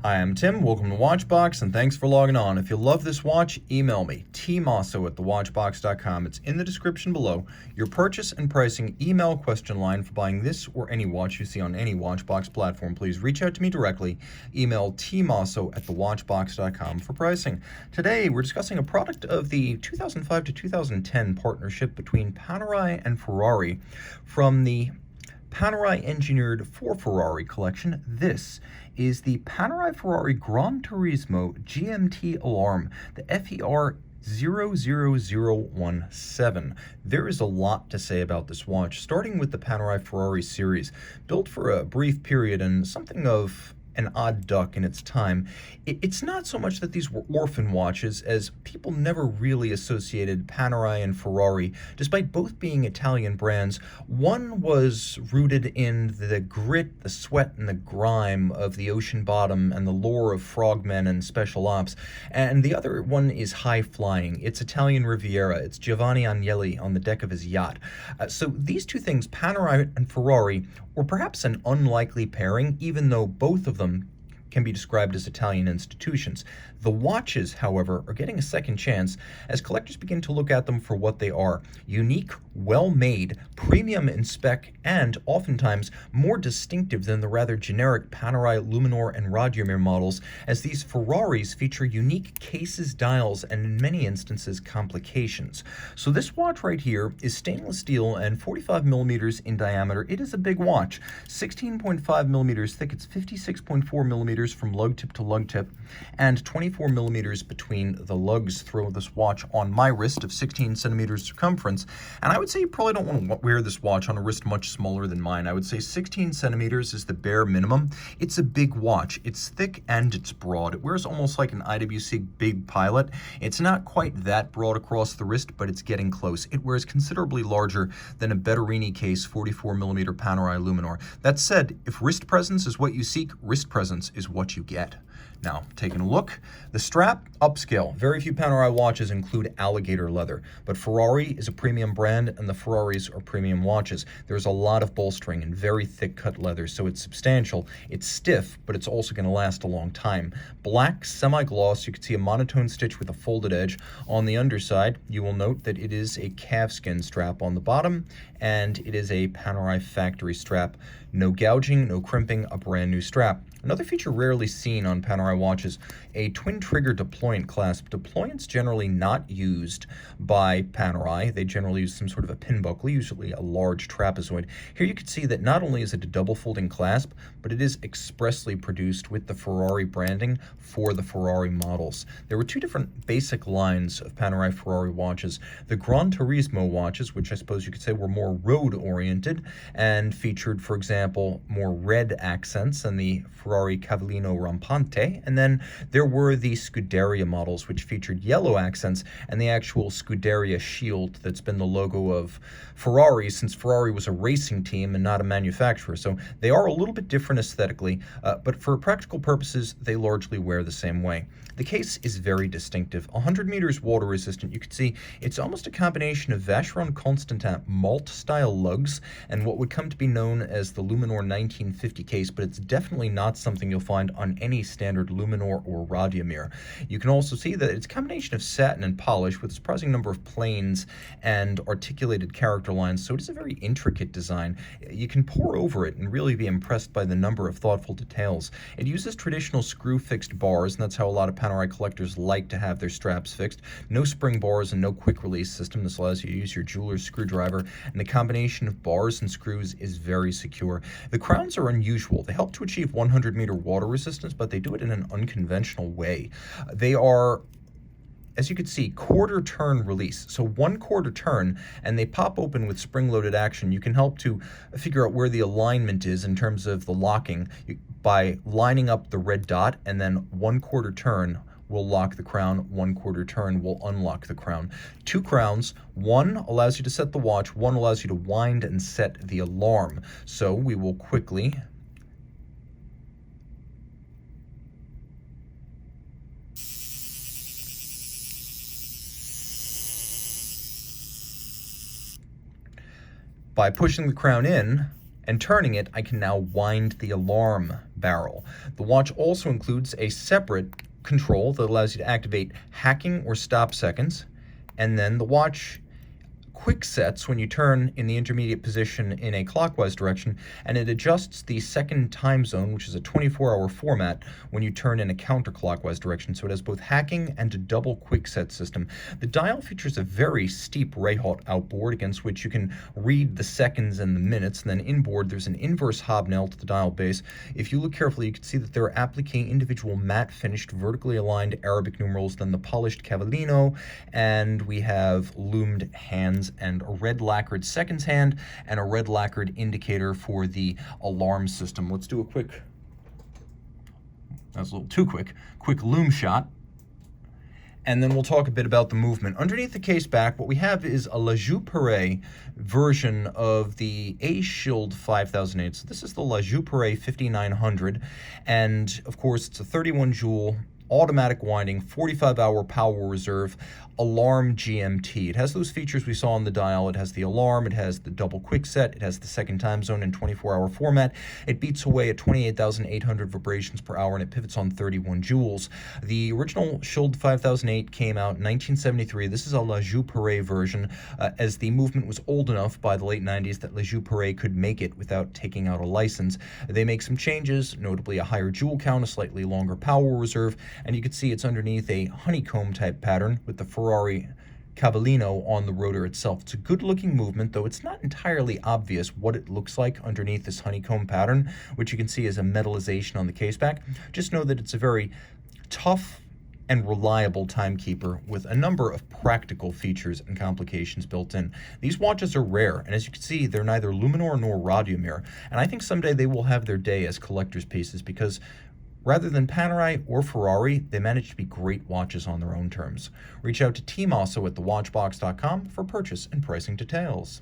Hi, I'm Tim. Welcome to Watchbox, and thanks for logging on. If you love this watch, email me, tmosso@thewatchbox.com. It's in the description below. Your purchase and pricing email question line for buying this or any watch you see on any Watchbox platform. Please reach out to me directly. Email tmosso@thewatchbox.com for pricing. Today, we're discussing a product of the 2005 to 2010 partnership between Panerai and Ferrari from the Panerai Engineered for Ferrari collection. This is the Panerai Ferrari Granturismo GMT alarm, the FER00017. There is a lot to say about this watch, starting with the Panerai Ferrari series. Built for a brief period and something of an odd duck in its time. It's not so much that these were orphan watches, as people never really associated Panerai and Ferrari, despite both being Italian brands. One was rooted in the grit, the sweat, and the grime of the ocean bottom and the lore of frogmen and special ops, and the other one is high-flying. It's Italian Riviera. It's Giovanni Agnelli on the deck of his yacht. So these two things, Panerai and Ferrari, were perhaps an unlikely pairing, even though both of them can be described as Italian institutions. The watches, however, are getting a second chance as collectors begin to look at them for what they are: unique, well-made, premium in spec, and oftentimes more distinctive than the rather generic Panerai, Luminor, and Radiomir models, as these Ferraris feature unique cases, dials, and in many instances complications. So this watch right here is stainless steel and 45 millimeters in diameter. It is a big watch, 16.5 millimeters thick. It's 56.4 millimeters from lug tip to lug tip, and 24 millimeters between the lugs. Throw this watch on my wrist of 16 centimeters circumference, and I would say you probably don't want to wear this watch on a wrist much smaller than mine. I would say 16 centimeters is the bare minimum. It's a big watch. It's thick and it's broad. It wears almost like an IWC Big Pilot. It's not quite that broad across the wrist, but it's getting close. It wears considerably larger than a Betterini case 44 millimeter Panerai Luminor. That said, if wrist presence is what you seek, wrist presence is what you get. Now, taking a look, the strap, upscale. Very few Panerai watches include alligator leather, but Ferrari is a premium brand and the Ferraris are premium watches. There's a lot of bolstering and very thick cut leather, so it's substantial. It's stiff, but it's also going to last a long time. Black, semi-gloss. You can see a monotone stitch with a folded edge. On the underside, you will note that it is a calfskin strap on the bottom, and it is a Panerai factory strap. No gouging, no crimping, a brand new strap. Another feature rarely seen on Panerai watches, a twin trigger deployant clasp. Deployant's generally not used by Panerai. They generally use some sort of a pin buckle, usually a large trapezoid. Here you can see that not only is it a double folding clasp, but it is expressly produced with the Ferrari branding for the Ferrari models. There were two different basic lines of Panerai Ferrari watches. The Granturismo watches, which I suppose you could say were more road-oriented and featured, for example, more red accents than the Ferrari Cavallino Rampante, and then there were the Scuderia models, which featured yellow accents and the actual Scuderia shield that's been the logo of Ferrari since Ferrari was a racing team and not a manufacturer. So they are a little bit different aesthetically, but for practical purposes, they largely wear the same way. The case is very distinctive. 100 meters water resistant. You can see it's almost a combination of Vacheron Constantin malt-style lugs and what would come to be known as the Luminor 1950 case, but it's definitely not something you'll find on any standard Luminor or Radiomir. You can also see that it's a combination of satin and polish with a surprising number of planes and articulated character lines, so it is a very intricate design. You can pore over it and really be impressed by the number of thoughtful details. It uses traditional screw-fixed bars, and that's how a lot of Panerai collectors like to have their straps fixed. No spring bars and no quick-release system. This allows you to use your jeweler's screwdriver, and the combination of bars and screws is very secure. The crowns are unusual. They help to achieve 100-meter water resistance, but they do it in an unconventional way. They are, as you can see, quarter turn release. So 1/4 turn, and they pop open with spring-loaded action. You can help to figure out where the alignment is in terms of the locking by lining up the red dot, and then 1/4 turn will lock the crown, 1/4 turn will unlock the crown. Two crowns, one allows you to set the watch, one allows you to wind and set the alarm. So we will quickly by pushing the crown in, and turning it, I can now wind the alarm barrel. The watch also includes a separate control that allows you to activate hacking or stop seconds, and then the watch quick sets when you turn in the intermediate position in a clockwise direction, and it adjusts the second time zone, which is a 24-hour format, when you turn in a counterclockwise direction. So it has both hacking and a double quick set system. The dial features a very steep ray-hot outboard against which you can read the seconds and the minutes, and then inboard there's an inverse hobnail to the dial base. If you look carefully, you can see that there are appliqué individual matte finished vertically aligned Arabic numerals, then the polished cavallino, and we have loomed hands and a red lacquered seconds hand and a red lacquered indicator for the alarm system. Let's do a quick, that's a little too quick loom shot. And then we'll talk a bit about the movement. Underneath the case back, what we have is a La Joux version of the A-Shield 5008. So this is the La Joux 5900. And of course, it's a 31 joule automatic winding, 45-hour power reserve, alarm GMT. It has those features we saw on the dial. It has the alarm, it has the double quick set, it has the second time zone in 24-hour format. It beats away at 28,800 vibrations per hour, and it pivots on 31 joules. The original Shield 5008 came out in 1973. This is a La Joux version, as the movement was old enough by the late 90s that La Joux could make it without taking out a license. They make some changes, notably a higher joule count, a slightly longer power reserve, and you can see it's underneath a honeycomb type pattern with the Ferrari cavallino on the rotor itself. It's a good looking movement, though it's not entirely obvious what it looks like underneath this honeycomb pattern, which you can see as a metallization on the case back. Just know that it's a very tough and reliable timekeeper with a number of practical features and complications built in. These watches are rare, and as you can see, they're neither Luminor nor Radiomir, and I think someday they will have their day as collector's pieces, because rather than Panerai or Ferrari, they manage to be great watches on their own terms. Reach out to Team Mosso at thewatchbox.com for purchase and pricing details.